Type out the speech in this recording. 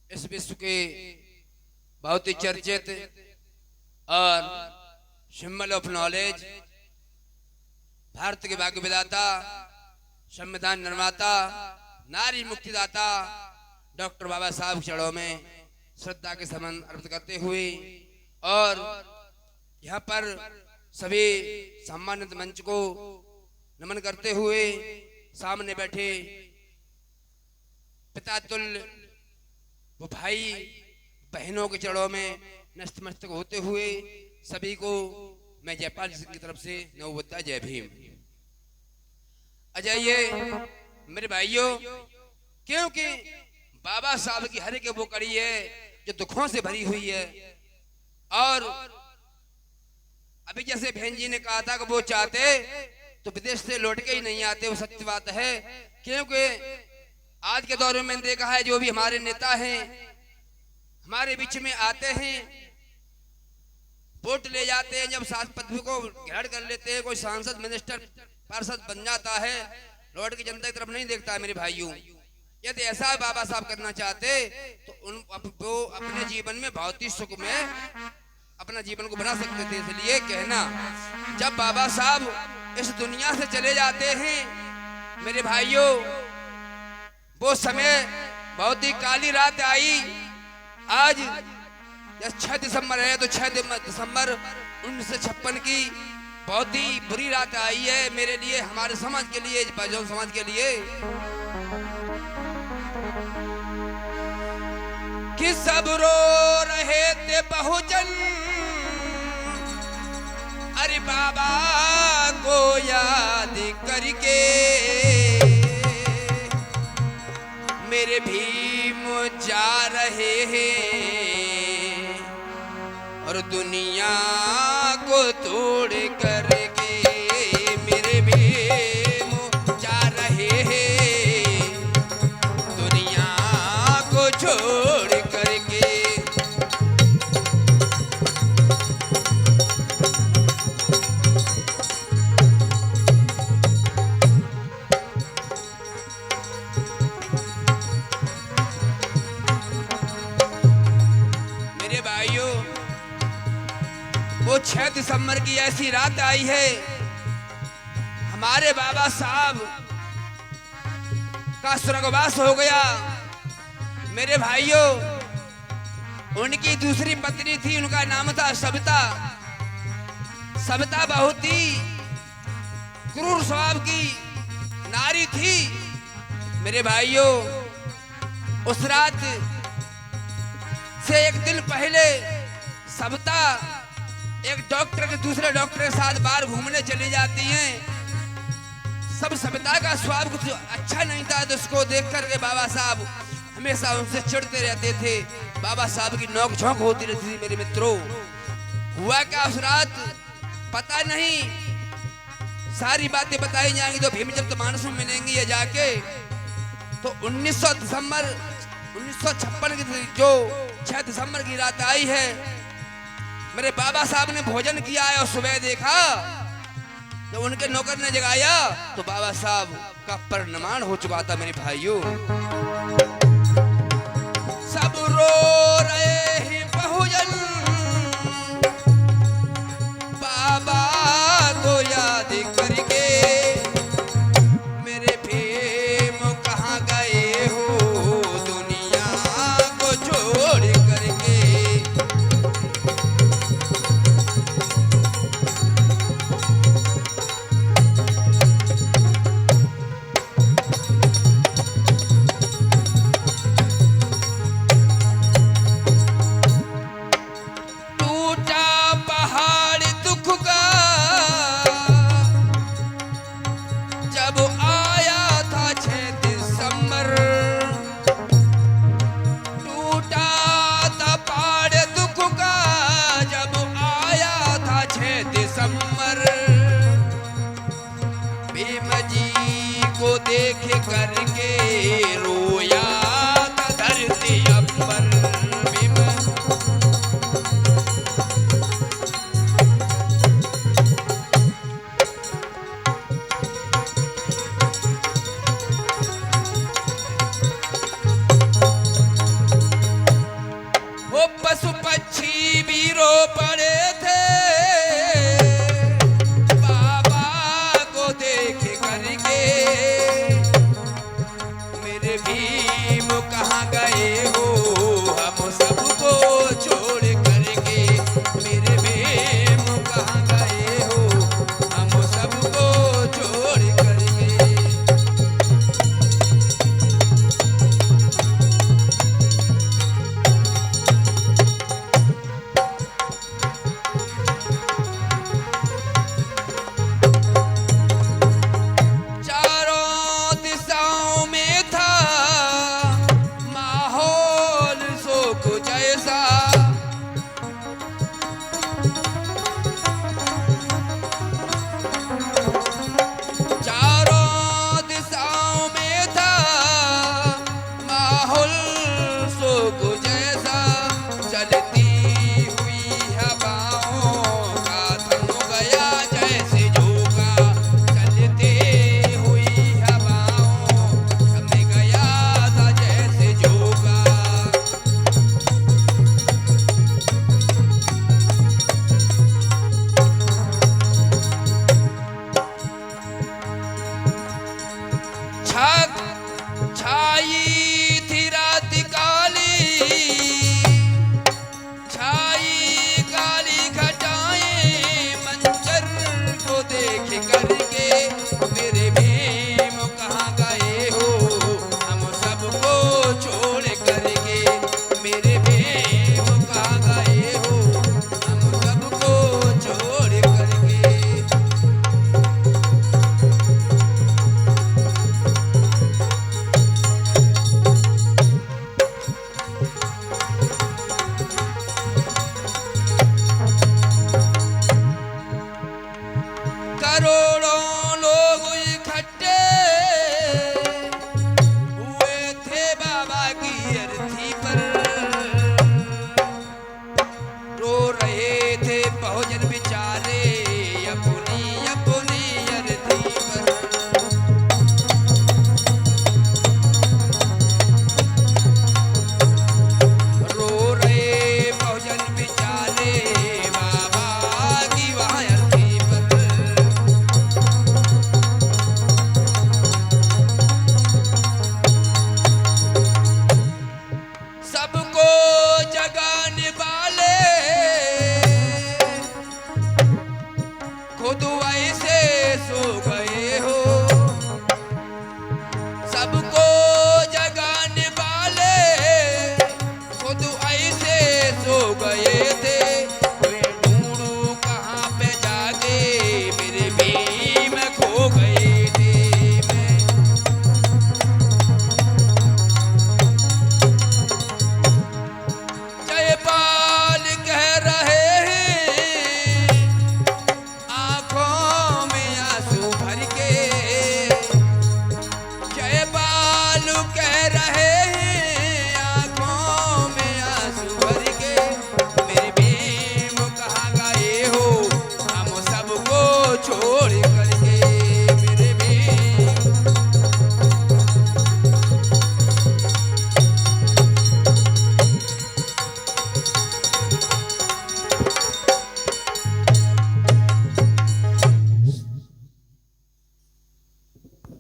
इस विश्व के बहुत ही चर्चित और सिंबल ऑफ नॉलेज, भारत के भाग्य विधाता, संविधान निर्माता, नारी मुक्तिदाता डॉक्टर बाबा साहब के चरणों में श्रद्धा के समन अर्पित करते हुए और यहाँ पर सभी सम्मानित मंच को नमन करते हुए सामने बैठे पिता तुल्य वो भाई बहनों के चरणों में नतमस्तक होते हुए सभी को मैं जयपाल सिंह की तरफ से नवबुद्धा जय भीम। अजय मेरे भाइयों, क्योंकि बाबा साहब की हर एक वो कड़ी है जो दुखों से भरी हुई है। और अभी जैसे बहन जी ने कहा था कि वो चाहते तो विदेश से लौट के ही नहीं आते, वो सत्य बात है। क्योंकि आज के दौर में मैंने देखा है जो भी हमारे नेता हैं हमारे बीच में आते हैं, वोट ले जाते हैं, जब सात पदवी को ग्रहण कर लेते हैं, कोई सांसद मिनिस्टर पार्षद बन जाता है, लौट की जनता की तरफ नहीं देखता है। मेरे भाइयों, यदि ऐसा बाबा साहब करना चाहते तो वो अपने जीवन में भौतिक सुख में अपना जीवन को बना सकते थे। इसलिए कहना, जब बाबा साहब इस दुनिया से चले जाते हैं मेरे भाइयों, वो समय बहुत ही काली रात आई। आज 6 दिसंबर है तो 6 दिसंबर 1956 की बहुत ही बुरी रात आई है मेरे लिए, हमारे समाज के लिए, बहुजन समाज के लिए। कि सब रो रहे थे बहुजन, अरे बाबा को याद करके, मेरे भीम जा रहे हैं और दुनिया को तोड़ करके, मेरे भीम जा रहे हैं दुनिया को छोड़ करके। वो 6 दिसंबर की ऐसी रात आई है, हमारे बाबा साहब का स्वर्गवास हो गया। मेरे भाइयों, उनकी दूसरी पत्नी थी, उनका नाम था सविता। सविता बहुत ही क्रूर स्वभाव की नारी थी। मेरे भाइयों, उस रात से एक दिन पहले सविता एक डॉक्टर के दूसरे डॉक्टर के साथ बाहर घूमने चली जाती हैं। सब सविता का स्वभाव कुछ अच्छा नहीं था, तो उसको देख करके बाबा साहब हमेशा उनसे चिढ़ते रहते थे। बाबा साहब की नोक झोंक होती रहती थी। मेरे मित्रों, हुआ क्या उस रात पता नहीं, सारी बातें बताई जाएंगी तो भीम जब तो मानस में मिलेंगी ये जाके। तो 19 दिसंबर 1956 की जो 6 दिसंबर की रात आई है, मेरे बाबा साहब ने भोजन किया है और सुबह देखा जब उनके नौकर ने जगाया तो बाबा साहब का परिणमान हो चुका था। मेरे भाइयों, सब रो रहे हैं बहुजन, बाबा को याद करके, मेरे भीम कहाँ गए हो दुनिया को छोड़ करके। भीम कहाँ गए हो हम सबको छोड़ करके, मेरे भीम कहाँ गए हो हम सबको छोड़ करके। चारों दिशाओं में था माहौल शोक जैसा, चारों दिशाओं में था माहौल शोक जैसा। चलती हुई हवाओं का थम गया जैसे झोंका, चलते हुई हवाओं थम गया था जैसे झोंका। छक छाई थी रात काली, छाई काली घटाएं मंजर को देख करके, मेरे भीम कहाँ गए हो हम सबको छोड़ करके, मेरे भीम कहाँ गए हो हम सबको छोड़ करके। करोड़ों लोग इकट्ठे हुए थे बाबा की अर्थी पर, रो रहे थे बहुजन बेचारे अपनी अपनी अर्थी पर। रो रहे बहुजन बेचारे बाबा की वहाँ अर्थी पर। सबको जगाने वाले खुद ऐसे सो गए हो, सबको जगाने वाले खुद ऐसे सो गए थे। मैं ढूंढूं कहाँ पे जाके मेरे भीम खो गए थे मैं। जयपाल कह रहे हैं आंखों में आंसू भर के, जयपाल कह रहे हैं